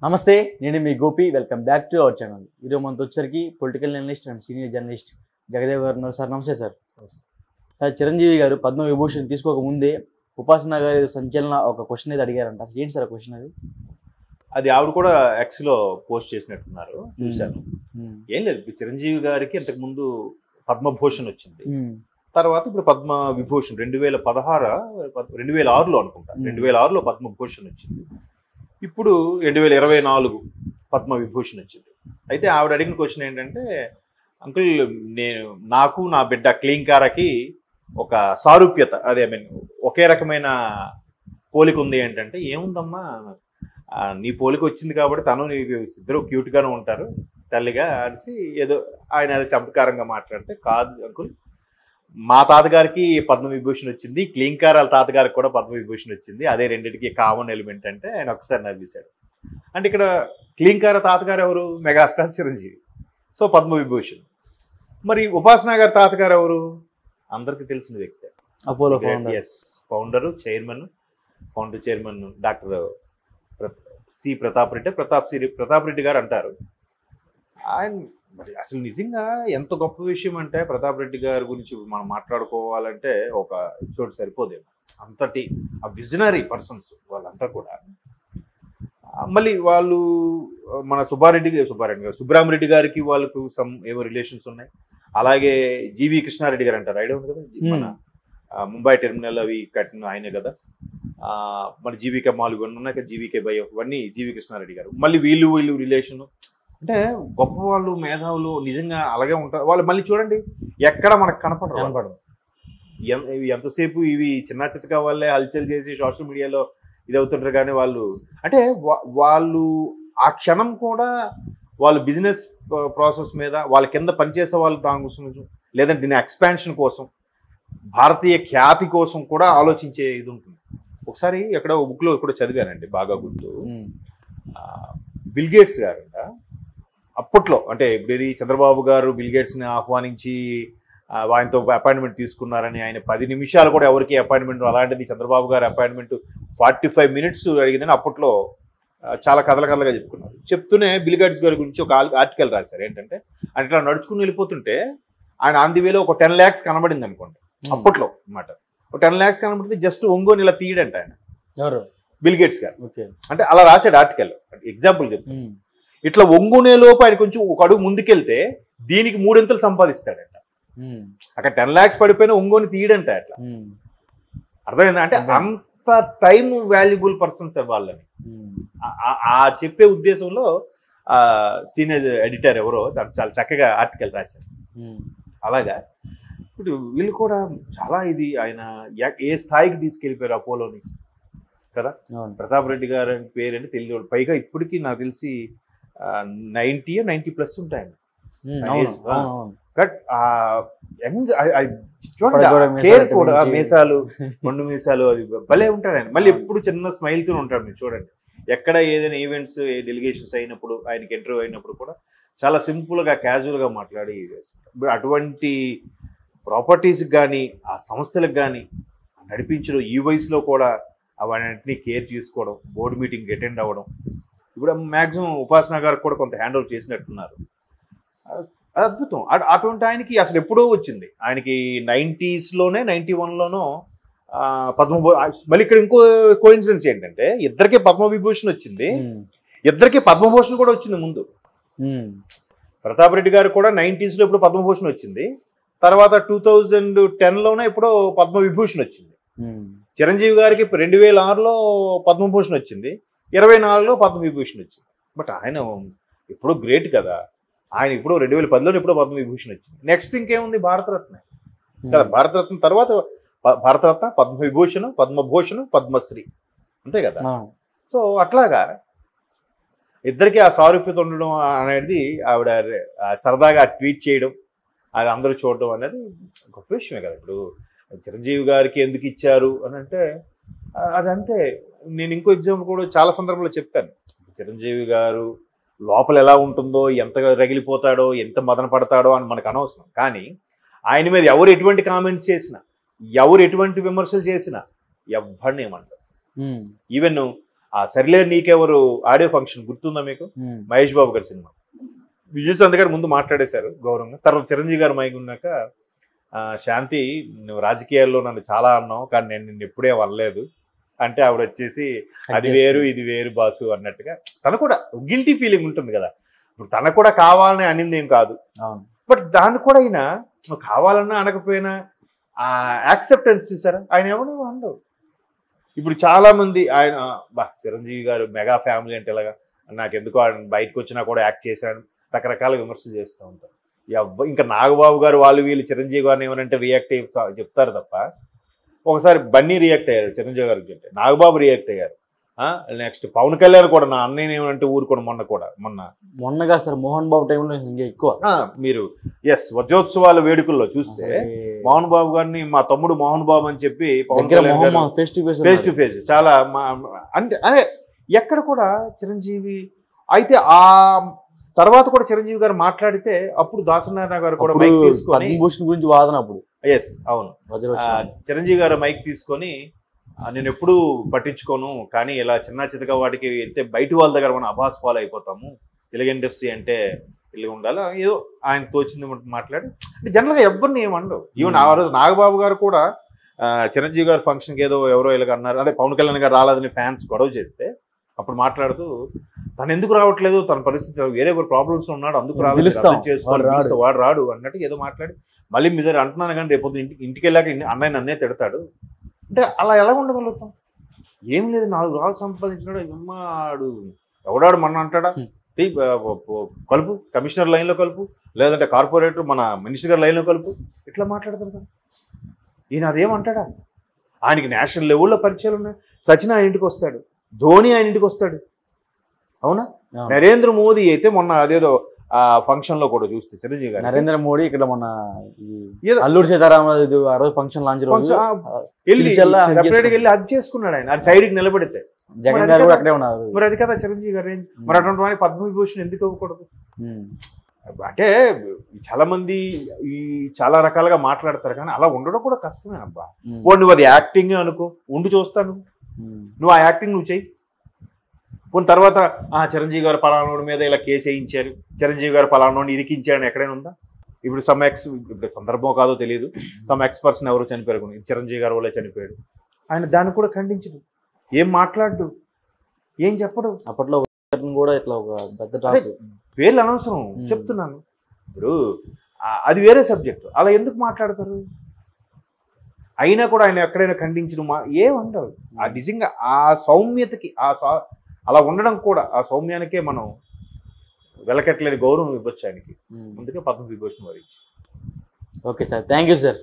నమస్తే, నేను మీ Gopi. Welcome back to our channel. ఈరోజు మనతో వచ్చరికి political journalist and senior journalist Jagadev గారు ఉన్నారు. సార్ నమస్తే సార్. సార్, చిరంజీవి గారు పద్మ విభూషణ్ తీసుకోక ముందే ఉపాసన గారు ఏదో సంచలన ఒక క్వశ్చన్ అయితే అడిగారంట. ఏంటి సార్ క్వశ్చన్ అది? అది ఆవిడ కూడా ఎక్స్లో పోస్ట్ చేసినట్టున్నారు, చూశాను. ఏం లేదు, చిరంజీవి గారికి ఇంతకు ముందు పద్మభూషణ్ వచ్చింది, తర్వాత ఇప్పుడు పద్మ విభూషణ్ 2006లో అనుకుంటా, 2006లో పద్మభూషణ్ వచ్చింది. ఇప్పుడు 2024 పద్మ విభూషణ్ వచ్చింది. అయితే ఆవిడ అడిగిన క్వశ్చన్ ఏంటంటే, అంకుల్ నాకు నా బిడ్డ క్లీంకారకి ఒక సారూప్యత, అదే ఒకే రకమైన పోలిక ఉంది ఏంటంటే, ఏముందమ్మా నీ పోలిక వచ్చింది కాబట్టి తను నీకు ఇద్దరు క్యూట్గానే ఉంటారు తల్లిగా అనేసి ఏదో ఆయన ఏదో చమత్కారంగా మాట్లాడితే, కాదు అంకుల్, మా తాతగారికి పద్మ విభూషణ్ వచ్చింది, క్లీంకారాల తాతగారికి కూడా పద్మ విభూషణ్ వచ్చింది, అదే రెండింటికి కామన్ ఎలిమెంట్ అంటే ఆయన ఒకసారి నవ్వేశాడు. అంటే ఇక్కడ క్లీంకార తాతగారు ఎవరు? Megastar Chiranjeevi, so Padma Vibhushan. మరి ఉపాసన గారి తాతగారు ఎవరు? అందరికీ తెలిసిన వ్యక్తి, Apollo founder chairman doctor C Pratap Reddy గారు అంటారు. ఆయన మరి అసలు నిజంగా ఎంత గొప్ప విషయం అంటే, ప్రతాప్ రెడ్డి గారి గురించి మనం మాట్లాడుకోవాలంటే ఒక ఎపిసోడ్ సరిపోదేమో, అంతటి ఆ విజనరీ పర్సన్స్ వాళ్ళంతా కూడా. మళ్ళీ వాళ్ళు మన సుబ్రహ్మరెడ్డి గారికి వాళ్ళకు ఏవో రిలేషన్స్ ఉన్నాయి. అలాగే జీవి కృష్ణారెడ్డి గారు అంటారు, ఐడియా ఉంది కదా, మన ముంబై టెర్మినల్ అవి కట్టిన ఆయనే కదా. మన జీవికే మాల్ ఇవన్నీ ఉన్నాయి కదా, జీవికే బై ఇవన్నీ జీవి కృష్ణారెడ్డి గారు. మళ్ళీ వీళ్ళు రిలేషను అంటే గొప్ప వాళ్ళు, మేధావులు నిజంగా అలాగే ఉంటారు వాళ్ళు. మళ్ళీ చూడండి, ఎక్కడ మనకు కనపడదు. ఎంతసేపు ఇవి చిన్న చితక వాళ్ళే హల్చల్ చేసి సోషల్ మీడియాలో ఇది అవుతుంటారు, కానీ వాళ్ళు అంటే వాళ్ళు ఆ క్షణం కూడా వాళ్ళు బిజినెస్ ప్రాసెస్ మీద, వాళ్ళ కింద పనిచేసే వాళ్ళు దాని కోసం, లేదంటే దీని ఎక్స్పాన్షన్ కోసం, భారతీయ ఖ్యాతి కోసం కూడా ఆలోచించే ఇది ఉంటుంది. ఒకసారి ఎక్కడ బుక్లో కూడా చదివానండి, బాగా గుర్తు. బిల్ గేట్స్ గారంట అప్పట్లో, అంటే ఇప్పుడు ఇది చంద్రబాబు గారు బిల్ గేట్స్ని ఆహ్వానించి ఆయనతో అపాయింట్మెంట్ తీసుకున్నారని, ఆయన 10 నిమిషాలు కూడా ఎవరికి అపాయింట్మెంట్, అలాంటిది చంద్రబాబు గారి అపాయింట్మెంట్ 45 మినిట్స్ అడిగిందని అప్పట్లో చాలా కథలుగా చెప్పుకున్నారు. చెప్తూనే బిల్ గేట్స్ గారి గురించి ఒక ఆర్టికల్ రాశారు. ఏంటంటే, ఆయన ఇట్లా నడుచుకుని వెళ్ళిపోతుంటే ఆయన ఆన్ ది వేలో ఒక 10 lakhs కనబడింది అనుకోండి అప్పట్లో అన్నమాట. ఒక 10 lakhs కనబడితే జస్ట్ ఒంగోని ఇలా తీయడంట ఆయన, ఎవరు? బిల్ గేట్స్ గారు. అంటే అలా రాశాడు ఆర్టికల్, ఎగ్జాంపుల్ చెప్తాను. ఇట్లా ఒంగునే లోపు ఆయన కొంచెం ఒక అడుగు ముందుకెళ్తే దీనికి 3 ఇంతలు సంపాదిస్తాడంట. అక్కడ 10 lakhs పడిపోయినా ఒంగోని తీయడంట. అట్లా అర్థమైందా? అంటే అంత టైం వాల్యుబుల్ పర్సన్స్ వాళ్ళని ఆ చెప్పే ఉద్దేశంలో సీనియర్ ఎడిటర్ ఎవరో చాలా చక్కగా ఆర్టికల్ రాశారు. అలాగా ఇప్పుడు వీళ్ళు కూడా చాలా ఇది ఆయన ఏ స్థాయికి తీసుకెళ్ళిపోయారు అపోలోని కదా. ప్రతాప్ రెడ్డి గారు పేరంటే తెలియదు, పైగా ఇప్పటికీ నాకు తెలిసి 90+ ఉంటాయి. బట్ చూడండి, కూడా మీసాలు, 2 మీసాలు, అది భలే ఉంటాడు ఆయన. మళ్ళీ ఎప్పుడు చిన్న స్మైల్తో ఉంటాడు. మీరు చూడండి, ఎక్కడ ఏదైనా ఈవెంట్స్, డెలిగేషన్స్ అయినప్పుడు, ఆయనకి ఇంటర్వ్యూ అయినప్పుడు కూడా చాలా సింపుల్గా క్యాజువల్గా మాట్లాడి అటువంటి ప్రాపర్టీస్కి కానీ ఆ సంస్థలకు కానీ నడిపించడం, ఈ వయసులో కూడా అవన్నింటినీ కేర్ చేసుకోవడం, బోర్డు మీటింగ్కి అటెండ్ అవ్వడం. ఇప్పుడు మ్యాక్సిమం ఉపాసన గారికి కూడా కొంత హ్యాండ్ ఓవర్ చేసినట్టున్నారు. అది అద్భుతం. అటువంటి ఆయనకి అసలు ఎప్పుడో వచ్చింది, ఆయనకి 90sలోనే 91లోనో మళ్ళీ ఇక్కడ ఇంకో కోఇన్సిడెన్స్ ఏంటంటే, ఇద్దరికే పద్మ విభూషణ్ వచ్చింది, ఇద్దరికి పద్మభూషణ్ కూడా వచ్చింది ముందు. ప్రతాప్ రెడ్డి గారు కూడా 90sలో ఇప్పుడు పద్మభూషణ్ వచ్చింది, తర్వాత 2010లోనే ఎప్పుడో పద్మ విభూషణ్ వచ్చింది. చిరంజీవి గారికి 2006లో పద్మభూషణ్ వచ్చింది, 2024లో పద్మ విభూషణ్ వచ్చింది. బట్ ఆయన ఇప్పుడు గ్రేట్ కదా, ఆయన ఇప్పుడు 2010లోనే ఎప్పుడో పద్మ విభూషణ్ వచ్చింది. నెక్స్ట్ ఇంకేముంది, భారతరత్న కదా. భారతరత్న తర్వాత భారతరత్న, పద్మ విభూషణ్, పద్మభూషణ్, పద్మశ్రీ, అంతే కదా. సో అట్లాగా ఇద్దరికి ఆ సారూప్యత ఉండడం అనేది, ఆవిడ సరదాగా ట్వీట్ చేయడం, అది అందరూ చూడడం అనేది గొప్ప విషయమే కదా. ఇప్పుడు చిరంజీవి గారికి ఎందుకు ఇచ్చారు అని అంటే అదంతే. నేను ఇంకో ఎగ్జాంపుల్ కూడా చాలా సందర్భంలో చెప్పాను. చిరంజీవి గారు లోపల ఎలా ఉంటుందో, ఎంత రగిలిపోతాడో, ఎంత మదన పడతాడో అని మనకు అనవసరం. కానీ ఆయన మీద ఎవరు ఎటువంటి కామెంట్స్ చేసినా, ఎవరు ఎటువంటి విమర్శలు చేసినా ఎవరిని ఏమంటారు. ఈవెన్ సరిలే నీకెవరు ఆడియో ఫంక్షన్ గుర్తుందా మీకు? మహేష్ బాబు గారి సినిమా. విజయశాంతి గారు ముందు మాట్లాడేశారు గౌరవంగా. తర్వాత చిరంజీవి గారు మైక్ ఉన్నాక శాంతి నువ్వు రాజకీయాల్లో నన్ను చాలా అన్నావు కానీ నేను నిన్ను ఎప్పుడే అనలేదు అంటే ఆవిడ వచ్చేసి అది వేరు ఇది వేరు బాసు అన్నట్టుగా తను కూడా గిల్టీ ఫీలింగ్ ఉంటుంది కదా. ఇప్పుడు తనకు కూడా కావాలని అనింది ఏం కాదు, బట్ దాన్ని కూడా ఆయన కావాలన్నా అనకపోయినా ఆ యాక్సెప్టెన్స్ చూసారా ఆయన ఎవరు అనడు. ఇప్పుడు చాలా మంది ఆయన చిరంజీవి గారు మెగా ఫ్యామిలీ అంటే ఇలాగా నాకెందుకో ఆయన బయటకు వచ్చినా కూడా యాక్ట్ చేశాడు రకరకాల విమర్శలు చేస్తూ ఉంటారు. ఇంకా నాగబాబు గారు వాళ్ళు వీళ్ళు చిరంజీవి గారిని ఏమనంటే రియాక్ట్ చెప్తారు తప్ప ఒకసారి బన్నీ రియాక్ట్ అయ్యారు చిరంజీవి గారికి చెప్తే, నాగబాబు రియాక్ట్ అయ్యారు. నెక్స్ట్ పవన్ కళ్యాణ్ కూడా నా అన్నయ్య ఏమంటే ఊరుకోండి మొన్నగా సార్ మోహన్ బాబు టైంలో ఇంకా ఎక్కువ మీరు వజ్రోత్సవాల వేడుకల్లో చూస్తే మోహన్ బాబు గారిని మా తమ్ముడు మోహన్ బాబు అని చెప్పి Pawan Kalyan face to face చాలా అంటే అదే ఎక్కడ కూడా చిరంజీవి అయితే ఆ తర్వాత కూడా చిరంజీవి గారు మాట్లాడితే అప్పుడు దాసనారాయణ గారు కూడా మైక్ తీసుకొని గురించి వాదన అప్పుడు అవును చిరంజీవి గారు మైక్ తీసుకొని నేను ఎప్పుడు పట్టించుకోను కానీ ఇలా చిన్న చితక వాటికి వెళ్తే బయట వాళ్ళ దగ్గర మనం అభాస్ ఫాలో అయిపోతాము, తెలుగు ఇండస్ట్రీ అంటే ఇలా ఉండాలి ఏదో ఆయన తోచింది మాట్లాడి అంటే జనరల్గా ఎవరిని ఏమనరు. ఈవెన్ ఆ రోజు నాగబాబు గారు కూడా చిరంజీవి గారు ఫంక్షన్కి ఎవరో ఇలాగ అన్నారు, అదే పవన్ కళ్యాణ్ గారు రాలేదని ఫ్యాన్స్ గొడవ చేస్తే అప్పుడు మాట్లాడుతూ తను ఎందుకు రావట్లేదు తన పరిస్థితి వేరే ప్రాబ్లమ్స్ ఉన్నాడు అందుకు రాలేదు వాడు రాడు అన్నట్టు ఏదో మాట్లాడి మళ్ళీ మీ దగ్గర అంటున్నాను కానీ రేపు ఇంటికి వెళ్ళాక అన్నయ్య నన్నే తిడతాడు అంటే అలా ఎలా ఉండగలుగుతాం? ఏం లేదు 4 రాళ్ళు సంపాదించినాడు అమ్మాడు ఎవడాడు మన అంటాడా? కలుపు కమిషనర్ లైన్లో కలుపు లేదంటే కార్పొరేటర్ మన మినిస్టర్ గారి లైన్లో కలుపు ఇట్లా మాట్లాడతారు కదా. ఈయన అదేమంటాడా? ఆయనకి నేషనల్ లెవెల్లో పరిచయాలు ఉన్నాయి. సచిన్ ఆయన ఇంటికి వస్తాడు, ధోని ఆయన ఇంటికి వస్తాడు, అవునా? నరేంద్ర మోదీ అయితే మొన్న అదేదో ఫంక్షన్ లో కూడా చూస్తే చిరంజీవి గారు నరేంద్ర మోడీ ఇక్కడ మన అల్లూరు సీతారామరాజు ఆ రోజు ఫంక్షన్ లాంచ్ వెళ్ళి అది చేసుకున్నాడు ఆయన, అది సైడ్ కి నిలబడితే. జగన్ గారు కూడా అక్కడే ఉన్నారు. మరి అది కదా చిరంజీవి గారు మరి అటువంటి వాడిని పద్మవిభూషణ్ ఎందుకు ఇవ్వకూడదు? అంటే చాలా మంది ఈ చాలా రకాలుగా మాట్లాడతారు కానీ అలా ఉండడం కూడా కష్టమే అబ్బా. నువ్వు అది యాక్టింగ్ అనుకో, ఉండి చూస్తాను, నువ్వు ఆ యాక్టింగ్ నువ్వు చెయ్యి. కొన్ని తర్వాత చిరంజీవి గారు పలానోడి మీద ఇలా కేసు వేయించారు, చిరంజీవి గారు పలానోడిని ఇరికించాడు ఎక్కడైనా ఉందా? ఇప్పుడు ఇప్పుడు సందర్భం కాదో తెలియదు, సమ్ ఎక్స్పర్ట్స్ ఎవరో చనిపోయారు, ఇది చిరంజీవి గారు వల్లే చనిపోయాడు. ఆయన దాన్ని కూడా ఖండించడు, ఏం మాట్లాడు, ఏం చెప్పడు. అప్పట్లో కూడా ఇట్లా ఒక పెద్ద పేర్లు అనవసరం చెప్తున్నాను. ఇప్పుడు అది వేరే సబ్జెక్టు, అలా ఎందుకు మాట్లాడతారు? అయినా కూడా ఆయన ఎక్కడైనా ఖండించడం ఏమంటారు? ఆ నిజంగా ఆ సౌమ్యతకి అలా ఉండడం కూడా ఆ సౌమ్యానికే మనం వెలకట్లేని గౌరవం ఇవ్వచ్చు ఆయనకి. అందుకే పద్మవిభూషణ్ వారికి. Okay sir, thank you sir.